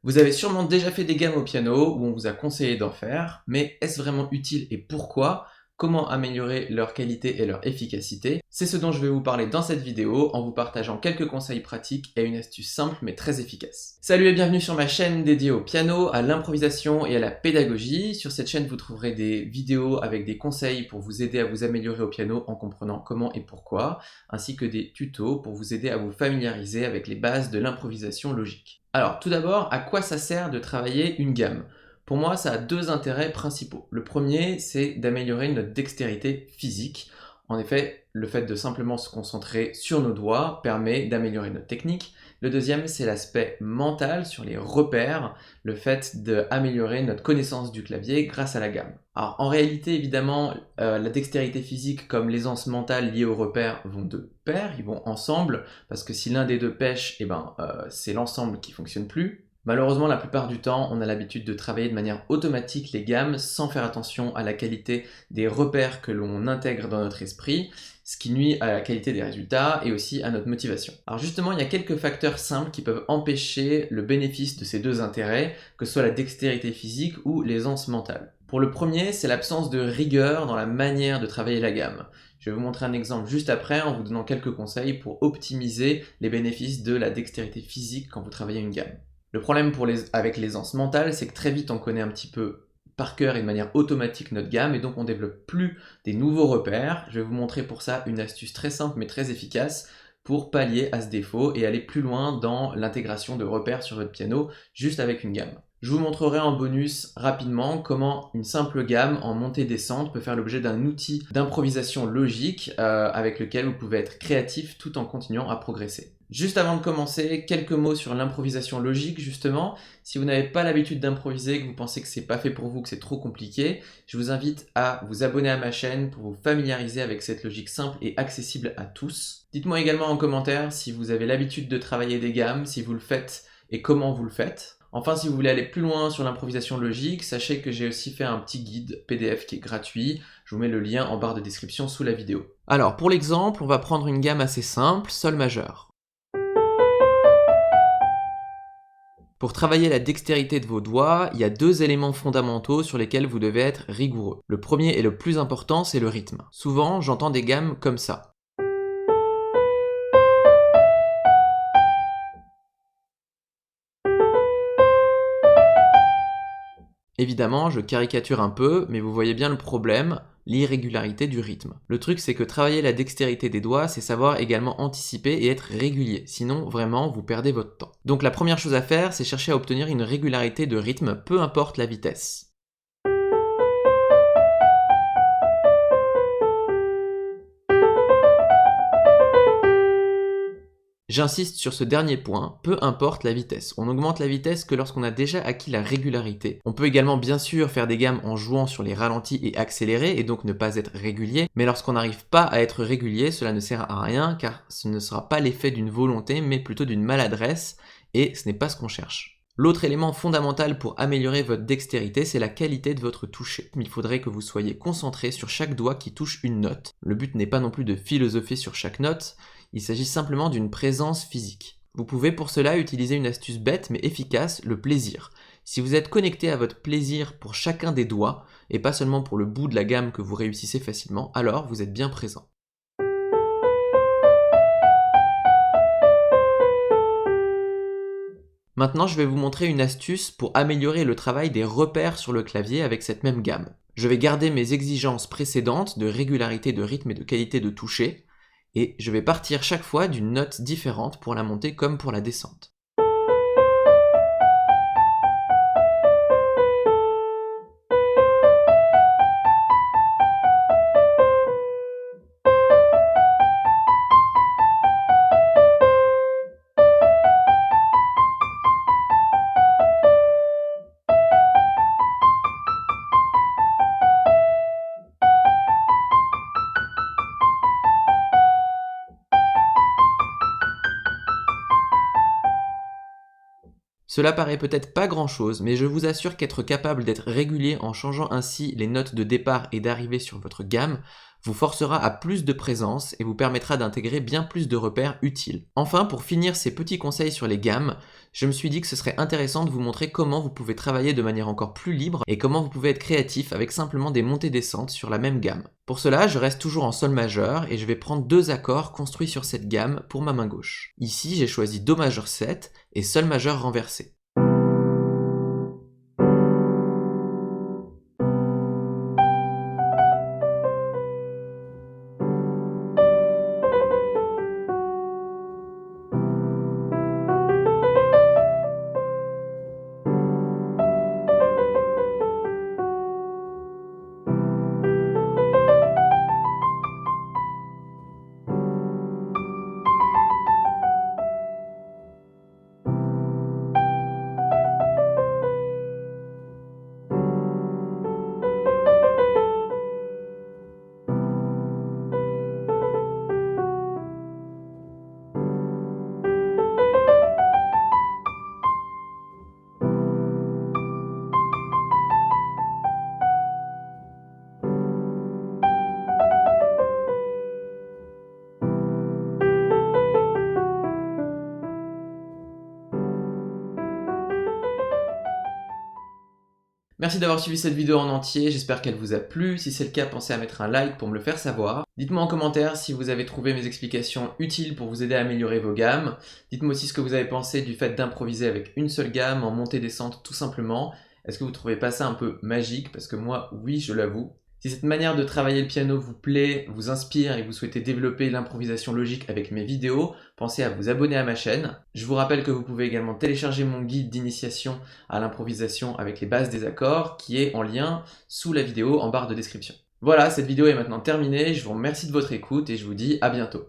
Vous avez sûrement déjà fait des gammes au piano où on vous a conseillé d'en faire, mais est-ce vraiment utile et pourquoi? Comment améliorer leur qualité et leur efficacité? C'est ce dont je vais vous parler dans cette vidéo en vous partageant quelques conseils pratiques et une astuce simple mais très efficace. Salut et bienvenue sur ma chaîne dédiée au piano, à l'improvisation et à la pédagogie. Sur cette chaîne, vous trouverez des vidéos avec des conseils pour vous aider à vous améliorer au piano en comprenant comment et pourquoi, ainsi que des tutos pour vous aider à vous familiariser avec les bases de l'improvisation logique. Alors tout d'abord, à quoi ça sert de travailler une gamme? Pour moi, ça a deux intérêts principaux. Le premier, c'est d'améliorer notre dextérité physique. En effet, le fait de simplement se concentrer sur nos doigts permet d'améliorer notre technique. Le deuxième, c'est l'aspect mental sur les repères, le fait d'améliorer notre connaissance du clavier grâce à la gamme. Alors en réalité, évidemment, la dextérité physique comme l'aisance mentale liée aux repères vont de pair, ils vont ensemble, parce que si l'un des deux pêche, c'est l'ensemble qui fonctionne plus. Malheureusement, la plupart du temps, on a l'habitude de travailler de manière automatique les gammes sans faire attention à la qualité des repères que l'on intègre dans notre esprit, ce qui nuit à la qualité des résultats et aussi à notre motivation. Alors justement, il y a quelques facteurs simples qui peuvent empêcher le bénéfice de ces deux intérêts, que ce soit la dextérité physique ou l'aisance mentale. Pour le premier, c'est l'absence de rigueur dans la manière de travailler la gamme. Je vais vous montrer un exemple juste après en vous donnant quelques conseils pour optimiser les bénéfices de la dextérité physique quand vous travaillez une gamme. Le problème avec l'aisance mentale, c'est que très vite on connaît un petit peu par cœur et de manière automatique notre gamme et donc on développe plus des nouveaux repères. Je vais vous montrer pour ça une astuce très simple mais très efficace pour pallier à ce défaut et aller plus loin dans l'intégration de repères sur votre piano juste avec une gamme. Je vous montrerai en bonus rapidement comment une simple gamme en montée-descente peut faire l'objet d'un outil d'improvisation logique avec lequel vous pouvez être créatif tout en continuant à progresser. Juste avant de commencer, quelques mots sur l'improvisation logique justement. Si vous n'avez pas l'habitude d'improviser, que vous pensez que c'est pas fait pour vous, que c'est trop compliqué, je vous invite à vous abonner à ma chaîne pour vous familiariser avec cette logique simple et accessible à tous. Dites-moi également en commentaire si vous avez l'habitude de travailler des gammes, si vous le faites et comment vous le faites. Enfin, si vous voulez aller plus loin sur l'improvisation logique, sachez que j'ai aussi fait un petit guide PDF qui est gratuit. Je vous mets le lien en barre de description sous la vidéo. Alors, pour l'exemple, on va prendre une gamme assez simple, Sol majeur. Pour travailler la dextérité de vos doigts, il y a deux éléments fondamentaux sur lesquels vous devez être rigoureux. Le premier et le plus important, c'est le rythme. Souvent, j'entends des gammes comme ça. Évidemment, je caricature un peu, mais vous voyez bien le problème, l'irrégularité du rythme. Le truc, c'est que travailler la dextérité des doigts, c'est savoir également anticiper et être régulier. Sinon, vraiment, vous perdez votre temps. Donc la première chose à faire, c'est chercher à obtenir une régularité de rythme, peu importe la vitesse. J'insiste sur ce dernier point, peu importe la vitesse. On augmente la vitesse que lorsqu'on a déjà acquis la régularité. On peut également bien sûr faire des gammes en jouant sur les ralentis et accélérés et donc ne pas être régulier, mais lorsqu'on n'arrive pas à être régulier, cela ne sert à rien car ce ne sera pas l'effet d'une volonté mais plutôt d'une maladresse et ce n'est pas ce qu'on cherche. L'autre élément fondamental pour améliorer votre dextérité, c'est la qualité de votre toucher. Il faudrait que vous soyez concentré sur chaque doigt qui touche une note. Le but n'est pas non plus de philosopher sur chaque note, il s'agit simplement d'une présence physique. Vous pouvez pour cela utiliser une astuce bête mais efficace, le plaisir. Si vous êtes connecté à votre plaisir pour chacun des doigts, et pas seulement pour le bout de la gamme que vous réussissez facilement, alors vous êtes bien présent. Maintenant, je vais vous montrer une astuce pour améliorer le travail des repères sur le clavier avec cette même gamme. Je vais garder mes exigences précédentes de régularité de rythme et de qualité de toucher, et je vais partir chaque fois d'une note différente pour la montée comme pour la descente. Cela paraît peut-être pas grand-chose, mais je vous assure qu'être capable d'être régulier en changeant ainsi les notes de départ et d'arrivée sur votre gamme vous forcera à plus de présence et vous permettra d'intégrer bien plus de repères utiles. Enfin, pour finir ces petits conseils sur les gammes, je me suis dit que ce serait intéressant de vous montrer comment vous pouvez travailler de manière encore plus libre et comment vous pouvez être créatif avec simplement des montées-descentes sur la même gamme. Pour cela, je reste toujours en sol majeur et je vais prendre deux accords construits sur cette gamme pour ma main gauche. Ici, j'ai choisi Do majeur 7 et sol majeur renversé. Merci d'avoir suivi cette vidéo en entier, j'espère qu'elle vous a plu. Si c'est le cas, pensez à mettre un like pour me le faire savoir. Dites-moi en commentaire si vous avez trouvé mes explications utiles pour vous aider à améliorer vos gammes. Dites-moi aussi ce que vous avez pensé du fait d'improviser avec une seule gamme en montée-descente tout simplement. Est-ce que vous trouvez pas ça un peu magique? Parce que moi, oui, je l'avoue. Si cette manière de travailler le piano vous plaît, vous inspire et vous souhaitez développer l'improvisation logique avec mes vidéos, pensez à vous abonner à ma chaîne. Je vous rappelle que vous pouvez également télécharger mon guide d'initiation à l'improvisation avec les bases des accords qui est en lien sous la vidéo en barre de description. Voilà, cette vidéo est maintenant terminée, je vous remercie de votre écoute et je vous dis à bientôt.